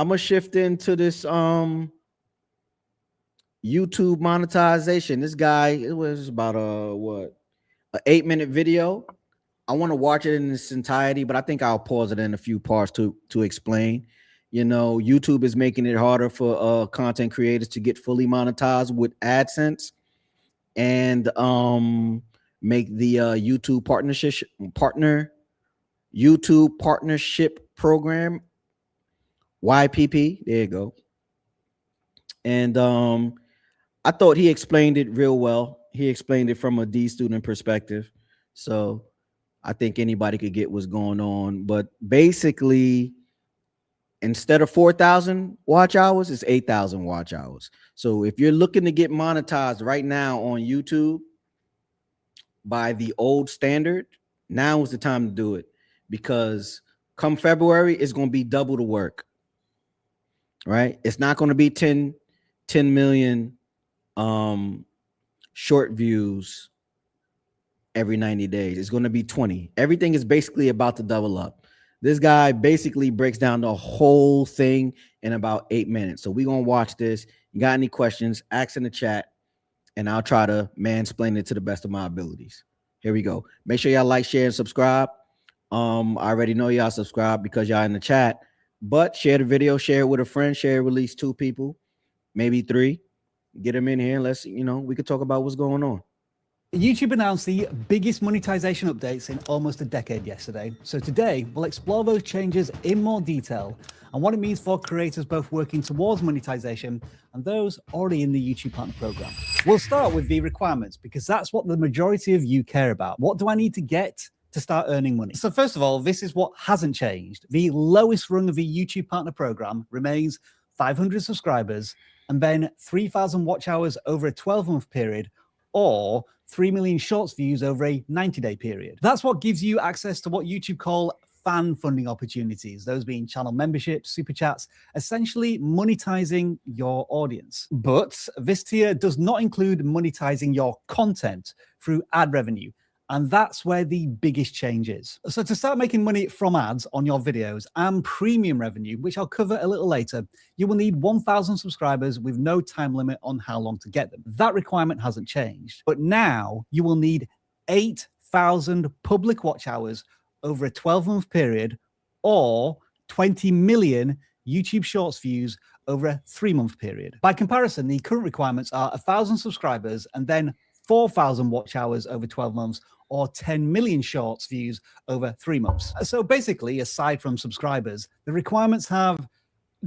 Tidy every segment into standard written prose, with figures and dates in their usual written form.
I'm gonna shift into this YouTube monetization. This guy, it was about a 8-minute video. I want to watch it in its entirety, but I think I'll pause it in a few parts to explain. You know, YouTube is making it harder for content creators to get fully monetized with AdSense, and make the YouTube partnership program, YPP. There you go. And I thought he explained it real well. He explained it from a D student perspective. So I think anybody could get what's going on. But basically, instead of 4,000 watch hours, it's 8,000 watch hours. So if you're looking to get monetized right now on YouTube by the old standard, now is the time to do it, because come February, it's going to be double the work, right? It's not going to be 10 million short views every 90 days. It's going to be 20. Everything is basically about to double up. This guy basically breaks down the whole thing in about 8 minutes. So we're going to watch this. You got any questions, ask in the chat, and I'll try to mansplain it to the best of my abilities. Here we go. Make sure y'all like, share, and subscribe. I already know y'all subscribe because y'all in the chat, but share the video, share it with a friend, share it with at least 2 people, maybe 3. Get them in here and let's, we could talk about what's going on. YouTube announced the biggest monetization updates in almost a decade yesterday. So today, we'll explore those changes in more detail and what it means for creators both working towards monetization and those already in the YouTube Partner Program. We'll start with the requirements because that's what the majority of you care about. What do I need to get to start earning money? So first of all, this is what hasn't changed. The lowest rung of the YouTube Partner Program remains 500 subscribers and then 3,000 watch hours over a 12-month period, or 3 million shorts views over a 90-day period. That's what gives you access to what YouTube call fan funding opportunities, those being channel memberships, super chats, essentially monetizing your audience. But this tier does not include monetizing your content through ad revenue. And that's where the biggest change is. So to start making money from ads on your videos and premium revenue, which I'll cover a little later, you will need 1,000 subscribers with no time limit on how long to get them. That requirement hasn't changed. But now you will need 8,000 public watch hours over a 12-month period, or 20 million YouTube Shorts views over a 3-month period. By comparison, the current requirements are 1,000 subscribers and then 4,000 watch hours over 12 months, or 10 million shorts views over 3 months. So basically, aside from subscribers, the requirements have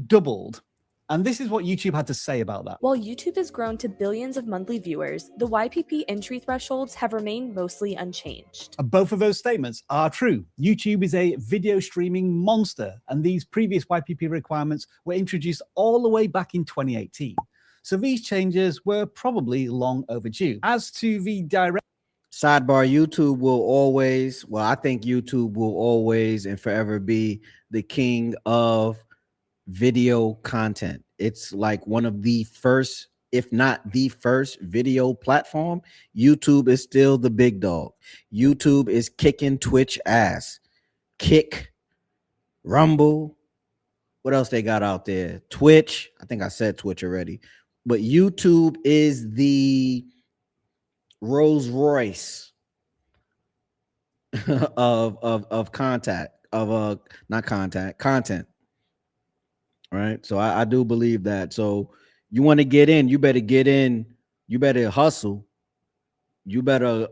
doubled. And this is what YouTube had to say about that. While YouTube has grown to billions of monthly viewers, the YPP entry thresholds have remained mostly unchanged. Both of those statements are true. YouTube is a video streaming monster, and these previous YPP requirements were introduced all the way back in 2018. So these changes were probably long overdue. As to the direct sidebar, YouTube will always, I think YouTube will always and forever be the king of video content. It's like one of the first, if not the first, video platform. YouTube is still the big dog. YouTube is kicking Twitch ass. Kick, Rumble, what else they got out there? Twitch. I think I said Twitch already. But YouTube is the Rolls Royce of content. Right. So I do believe that. So you want to get in, you better get in, you better hustle. You better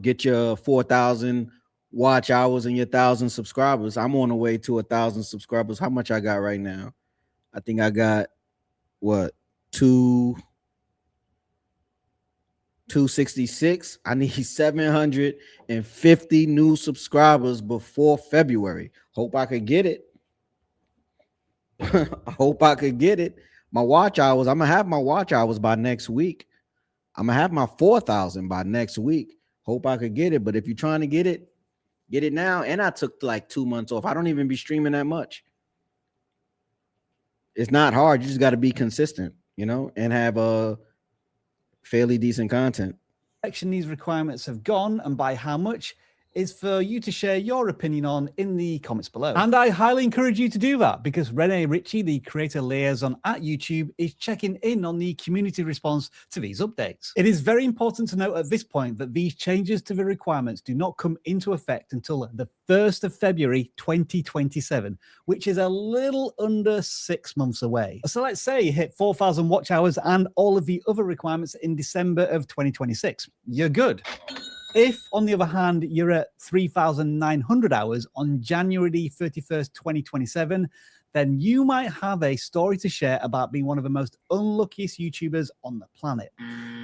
get your 4,000 watch hours and your 1,000 subscribers. I'm on the way to 1,000 subscribers. How much I got right now? I think I got what, 266. I need 750 new subscribers before February. Hope I could get it. I hope I could get it. My watch hours, I'm gonna have my watch hours by next week. I'm gonna have my 4,000 by next week. Hope I could get it. But if you're trying to get it now. And I took like 2 months off. I don't even be streaming that much. It's not hard. You just got to be consistent, and have a fairly decent content. These requirements have gone, and by how much is for you to share your opinion on in the comments below. And I highly encourage you to do that because Renee Ritchie, the creator liaison at YouTube, is checking in on the community response to these updates. It is very important to note at this point that these changes to the requirements do not come into effect until the 1st of February 2027, which is a little under 6 months away. So let's say you hit 4,000 watch hours and all of the other requirements in December of 2026. You're good. If, on the other hand, you're at 3,900 hours on January 31st, 2027, then you might have a story to share about being one of the most unluckiest YouTubers on the planet.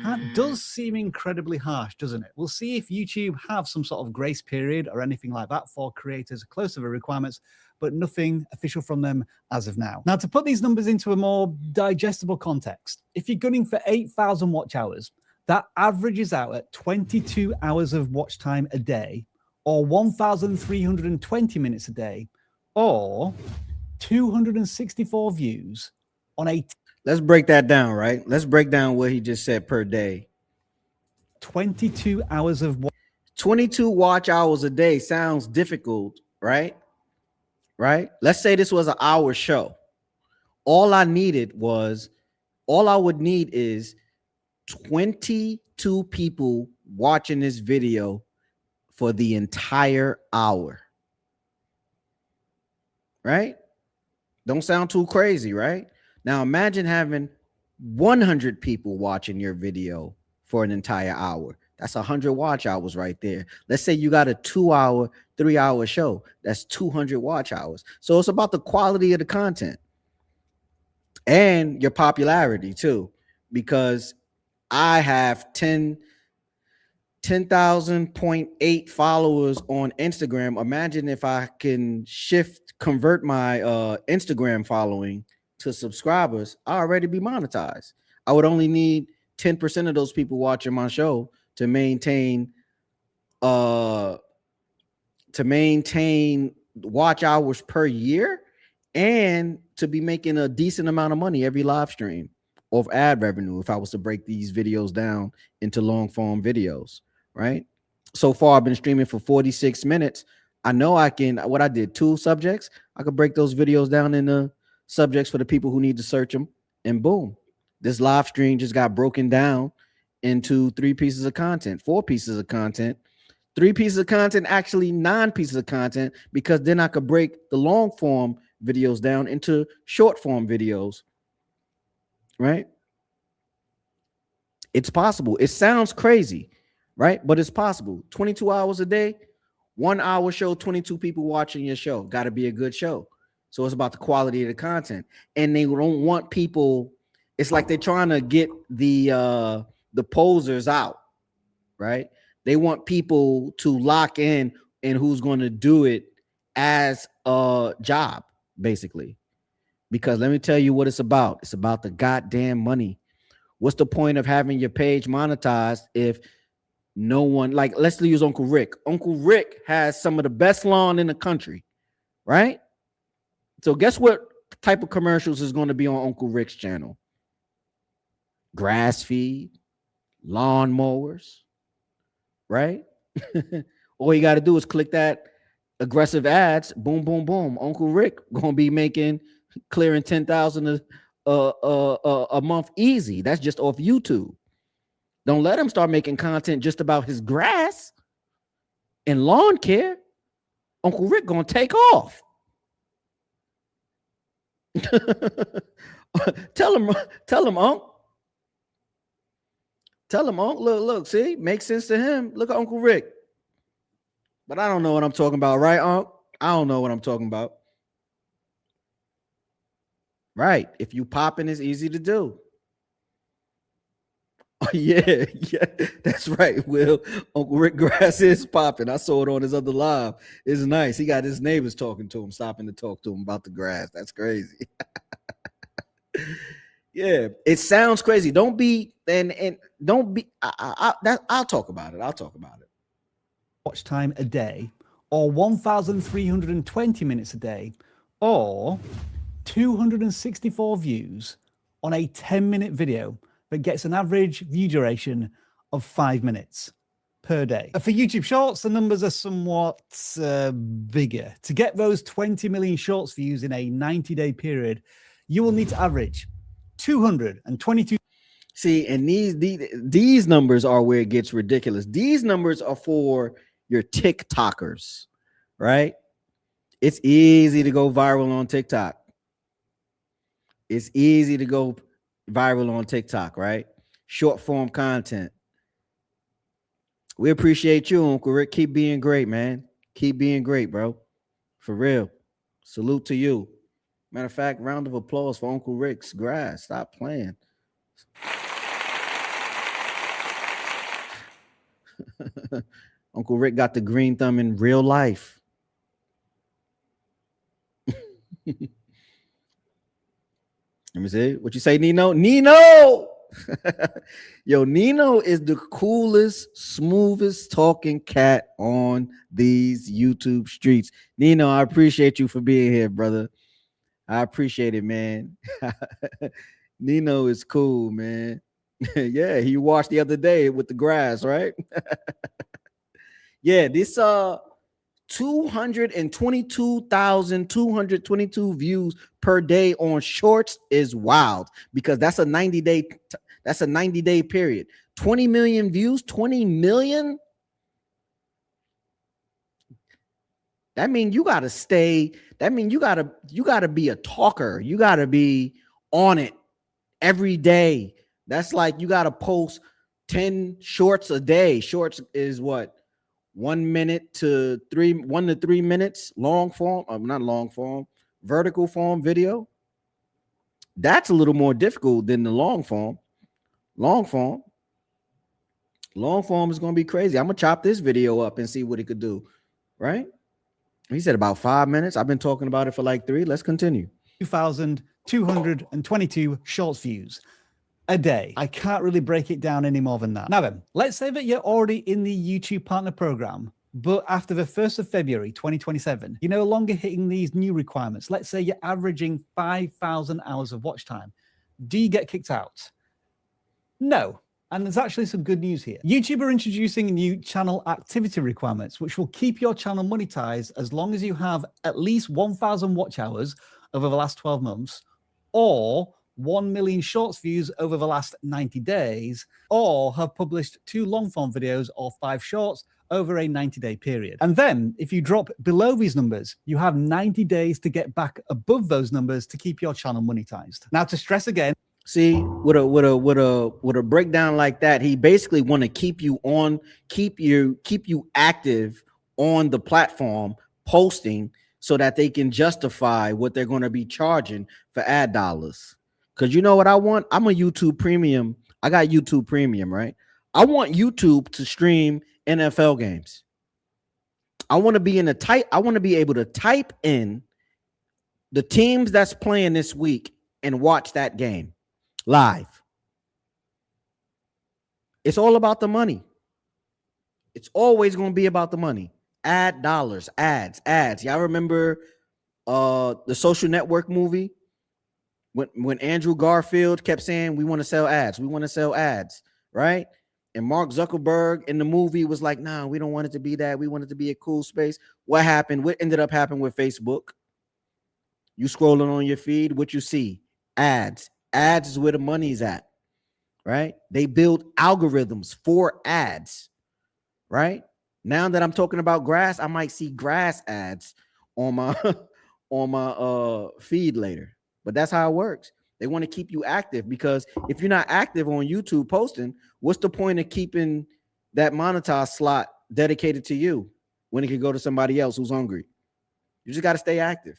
That does seem incredibly harsh, doesn't it? We'll see if YouTube have some sort of grace period or anything like that for creators close to the requirements, but nothing official from them as of now. Now, to put these numbers into a more digestible context, if you're gunning for 8,000 watch hours, that averages out at 22 hours of watch time a day, or 1,320 minutes a day, or 264 views on a... Let's break that down, right? Let's break down what he just said per day. 22 hours of... 22 watch hours a day sounds difficult, right? Right? Let's say this was an hour show. All I would need is 22 people watching this video for the entire hour. Right? Don't sound too crazy, right? Now imagine having 100 people watching your video for an entire hour. That's 100 watch hours right there. Let's say you got a 2-hour, 3-hour show. That's 200 watch hours. So it's about the quality of the content and your popularity too, because I have 10,000.8 followers on Instagram. Imagine if I can convert my Instagram following to subscribers, I already be monetized. I would only need 10% of those people watching my show to maintain watch hours per year and to be making a decent amount of money every live stream of ad revenue if I was to break these videos down into long form videos, right? So far I've been streaming for 46 minutes. I know I can, what I did, 2 subjects, I could break those videos down into subjects for the people who need to search them, and boom, this live stream just got broken down into 3 pieces of content, 4 pieces of content, 3 pieces of content, actually 9 pieces of content, because then I could break the long form videos down into short form videos, right? It's possible. It sounds crazy, right? But it's possible. 22 hours a day, 1 hour show, 22 people watching your show. Got to be a good show. So it's about the quality of the content. And they don't want people, it's like they're trying to get the posers out, right? They want people to lock in and who's going to do it as a job, basically. Because let me tell you what it's about. It's about the goddamn money. What's the point of having your page monetized if no one, like, let's use Uncle Rick. Uncle Rick has some of the best lawn in the country, right? So guess what type of commercials is going to be on Uncle Rick's channel? Grass feed, lawn mowers, right? All you got to do is click that aggressive ads. Boom, boom, boom. Uncle Rick going to be clearing 10,000 a month easy. That's just off YouTube. Don't let him start making content just about his grass and lawn care. Uncle Rick going to take off. Tell him, Unc. Tell him, Unc. Look, see, makes sense to him. Look at Uncle Rick. But I don't know what I'm talking about, right, Unc? I don't know what I'm talking about. Right. If you popping, it's easy to do. Oh, yeah, that's right, Will. Uncle Rick grass is popping. I saw it on his other live. It's nice. He got his neighbors talking to him, stopping to talk to him about the grass. That's crazy. Yeah, it sounds crazy. Don't be and don't be. I'll talk about it. I'll talk about it. Watch time a day, or 1,320 minutes a day, or 264 views on a 10-minute video that gets an average view duration of 5 minutes. per day. For YouTube Shorts, the numbers are somewhat bigger. To get those 20 million Shorts views in a 90-day period, you will need to average 222. See, and these numbers are where it gets ridiculous. These numbers are for your TikTokers, right? It's easy to go viral on TikTok. It's easy to go viral on TikTok, right? Short form content. We appreciate you, Uncle Rick. Keep being great, man. Keep being great, bro. For real. Salute to you. Matter of fact, round of applause for Uncle Rick's grass. Stop playing. Uncle Rick got the green thumb in real life. Let me see. What you say, Nino? Nino! Yo, Nino is the coolest, smoothest talking cat on these YouTube streets. Nino, I appreciate you for being here, brother. I appreciate it, man. Nino is cool, man. Yeah, he washed the other day with the grass, right? Yeah, this 222,222 views per day on Shorts is wild, because that's a 90-day period. 20 million views, 20 million. That means you gotta stay. That means you gotta be a talker. You gotta be on it every day. That's like you gotta post 10 shorts a day. Shorts is what? 1 to 3 minutes long form, not long form, vertical form video. That's a little more difficult than the long form. Long form is going to be crazy. I'm going to chop this video up and see what it could do, right? He said about 5 minutes. I've been talking about it for like 3. Let's continue. 2,222 Shorts views a day. I can't really break it down any more than that. Now then, let's say that you're already in the YouTube Partner Program, but after the 1st of February, 2027, you're no longer hitting these new requirements. Let's say you're averaging 5,000 hours of watch time. Do you get kicked out? No. And there's actually some good news here. YouTube are introducing new channel activity requirements, which will keep your channel monetized as long as you have at least 1,000 watch hours over the last 12 months, or 1 million Shorts views over the last 90 days, or have published 2 long-form videos or 5 shorts over a 90-day period. And then, if you drop below these numbers, you have 90 days to get back above those numbers to keep your channel monetized. Now, to stress again, see, with a breakdown like that, he basically want to keep you active on the platform, posting, so that they can justify what they're going to be charging for ad dollars. Because you know what I want? I'm a YouTube Premium. I got YouTube Premium, right? I want YouTube to stream NFL games. I want to be able to type in the teams that's playing this week and watch that game live. It's all about the money. It's always going to be about the money. Ad dollars, ads. Y'all remember the Social Network movie? When Andrew Garfield kept saying, we want to sell ads, right? And Mark Zuckerberg in the movie was like, nah, we don't want it to be that. We want it to be a cool space. What happened? What ended up happening with Facebook? You scrolling on your feed, what you see? Ads. Ads is where the money's at, right? They build algorithms for ads, right? Now that I'm talking about grass, I might see grass ads on my feed later. But that's how it works. They want to keep you active, because if you're not active on YouTube posting, what's the point of keeping that monetized slot dedicated to you when it could go to somebody else who's hungry? You just got to stay active.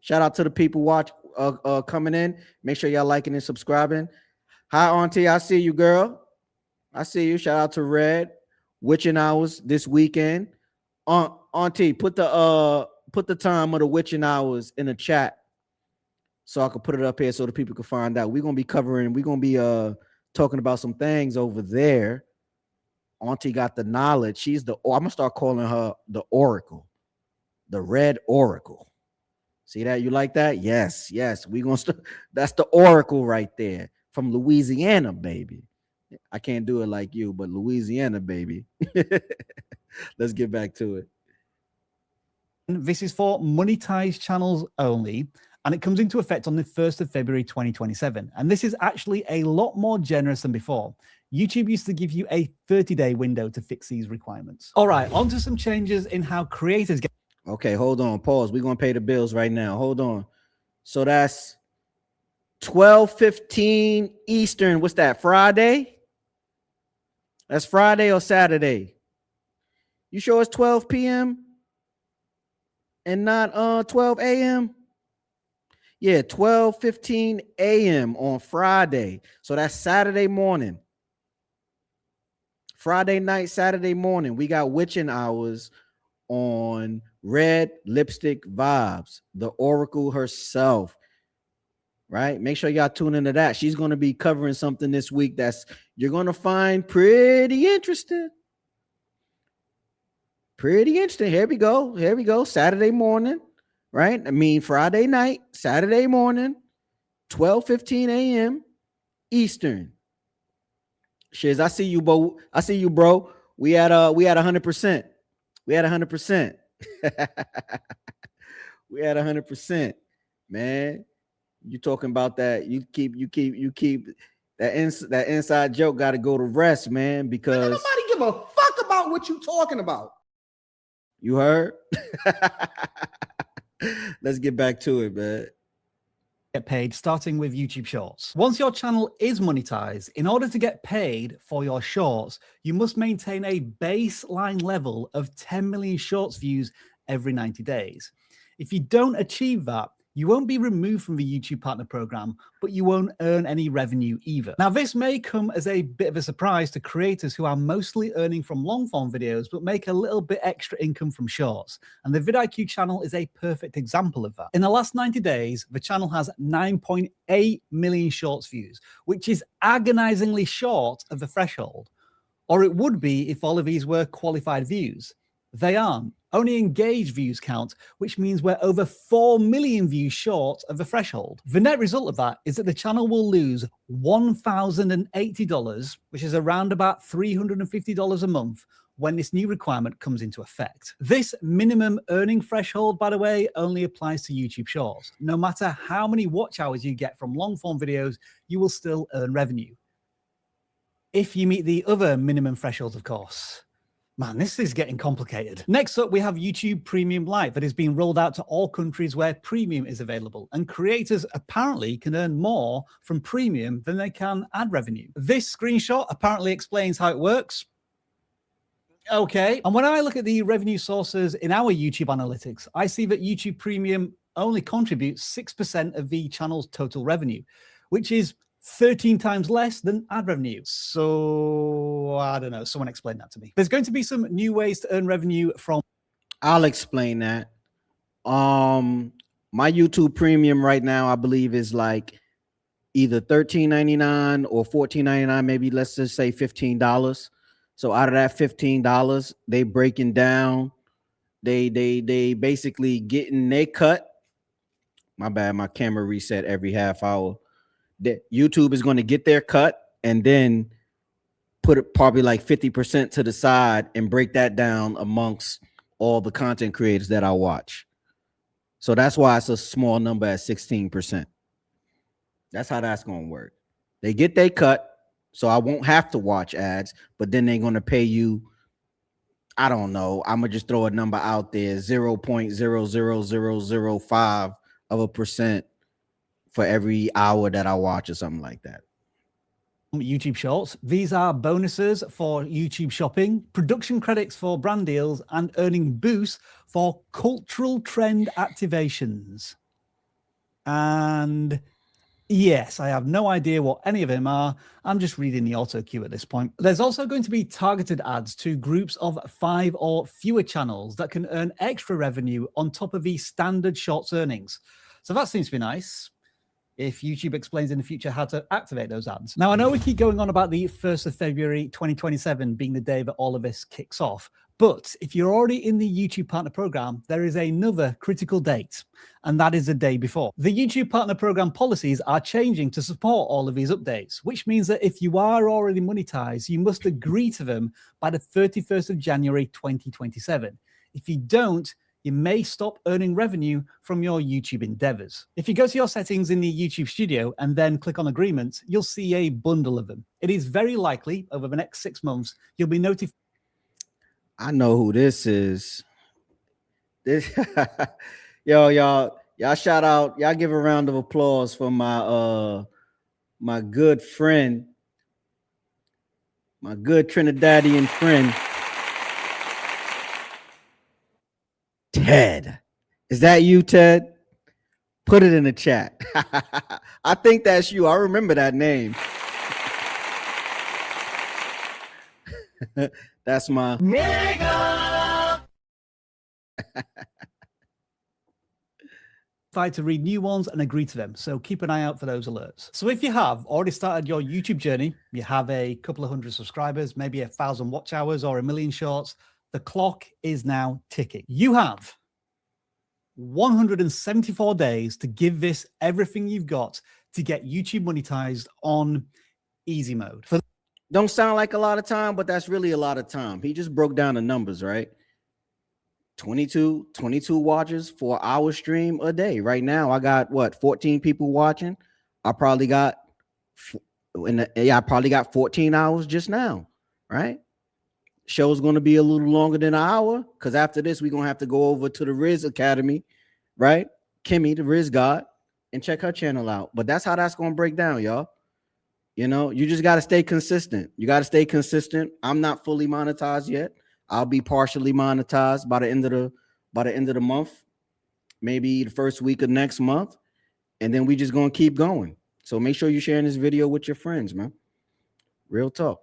Shout out to the people coming in. Make sure y'all liking and subscribing. Hi, Auntie. I see you, girl. I see you. Shout out to Red. Witching hours this weekend. Auntie, put the time of the witching hours in the chat, so I could put it up here so the people can find out. We're going to be talking about some things over there. Auntie got the knowledge. I'm going to start calling her the Oracle, the Red Oracle. See that? You like that? Yes. We're going to start. That's the Oracle right there from Louisiana, baby. I can't do it like you, but Louisiana, baby. Let's get back to it. This is for monetized channels only, and it comes into effect on the 1st of February 2027. And this is actually a lot more generous than before. YouTube used to give you a 30-day window to fix these requirements. All right, on to some changes in how creators get. Okay, hold on. Pause. We're going to pay the bills right now. Hold on. So that's 12:15 Eastern. What's that, Friday? That's Friday or Saturday? You sure it's 12 p.m. and not 12 a.m.? Yeah, 12:15 a.m. on Friday. So that's Saturday morning. Friday night, Saturday morning. We got witching hours on Red Lipstick Vibes, the Oracle herself. Right? Make sure y'all tune into that. She's going to be covering something this week that's you're going to find pretty interesting. Pretty interesting. Here we go. Here we go. Saturday morning, right? I mean, Friday night, Saturday morning, 12:15 a.m. Eastern. Shiz, I see you, bro. I see you, bro. We at 100%. We at 100%. We at 100%, man. You talking about that? You keep that inside joke got to go to rest, man. Because nobody give a fuck about what you talking about. You heard? Let's get back to it, man. Get paid, starting with YouTube Shorts. Once your channel is monetized, in order to get paid for your shorts, you must maintain a baseline level of 10 million shorts views every 90 days. If you don't achieve that, you won't be removed from the YouTube Partner Program, but you won't earn any revenue either. Now, this may come as a bit of a surprise to creators who are mostly earning from long-form videos, but make a little bit extra income from shorts. And the vidIQ channel is a perfect example of that. In the last 90 days, the channel has 9.8 million shorts views, which is agonizingly short of the threshold. Or it would be if all of these were qualified views. They aren't. Only engaged views count, which means we're over 4 million views short of the threshold. The net result of that is that the channel will lose $1,080, which is around about $350 a month, when this new requirement comes into effect. This minimum earning threshold, by the way, only applies to YouTube Shorts. No matter how many watch hours you get from long-form videos, you will still earn revenue. If you meet the other minimum thresholds, of course. Man, this is getting complicated. Next up, we have YouTube Premium Lite that is being rolled out to all countries where Premium is available. And creators apparently can earn more from Premium than they can ad revenue. This screenshot apparently explains how it works. Okay. And when I look at the revenue sources in our YouTube analytics, I see that YouTube Premium only contributes 6% of the channel's total revenue, which is 13 times less than ad revenue. So I don't know. Someone explain that to me. There's going to be some new ways to earn revenue from. I'll explain that. My YouTube Premium right now, I believe, is like either $13.99 or $14.99. Maybe let's just say $15. So out of that $15, they breaking down. They basically getting their cut. My bad. My camera reset every half hour. That YouTube is going to get their cut and then put it probably like 50% to the side and break that down amongst all the content creators that I watch. So that's why it's a small number at 16%. That's how that's going to work. They get their cut, so I won't have to watch ads, but then they're going to pay you, I don't know, I'm going to just throw a number out there, 0.00005% for every hour that I watch or something like that. YouTube Shorts. These are bonuses for YouTube shopping, production credits for brand deals, and earning boosts for cultural trend activations. And yes, I have no idea what any of them are. I'm just reading the auto cue at this point. There's also going to be targeted ads to groups of 5 or fewer channels that can earn extra revenue on top of the standard Shorts earnings. So that seems to be nice, if YouTube explains in the future how to activate those ads. Now, I know we keep going on about the 1st of February 2027 being the day that all of this kicks off, But if you're already in the YouTube Partner Program, there is another critical date, and that is the day before. The YouTube Partner Program policies are changing to support all of these updates, which means that if you are already monetized, you must agree to them by the 31st of January 2027. If you don't, you may stop earning revenue from your YouTube endeavors. If you go to your settings in the YouTube studio and then click on agreements, you'll see a bundle of them. It is very likely over the next 6 months, you'll be notified. I know who this is. This y'all shout out, y'all give a round of applause for my my good friend, my good Trinidadian friend, Ted. Is that you, Ted? Put it in the chat. I think that's you. I remember that name. That's my to read new ones and agree to them. So keep an eye out for those alerts. So if you have already started your YouTube journey, you have a couple of hundred subscribers, maybe 1,000 watch hours or 1 million shorts, the clock is now ticking. You have 174 days to give this everything you've got to get YouTube monetized on easy mode. Don't sound like a lot of time, but that's really a lot of time. He just broke down the numbers, right? 22 watches for an hour stream a day. Right now, I got what, 14 people watching. I probably got 14 hours just now, right? Show's going to be a little longer than an hour because after this, we're going to have to go over to the Riz Academy, right? Kimmy, the Riz God, and check her channel out. But that's how that's going to break down, y'all. You know, you just got to stay consistent. You got to stay consistent. I'm not fully monetized yet. I'll be partially monetized by the end of the month, maybe the first week of next month, and then we just going to keep going. So make sure you're sharing this video with your friends, man. Real talk.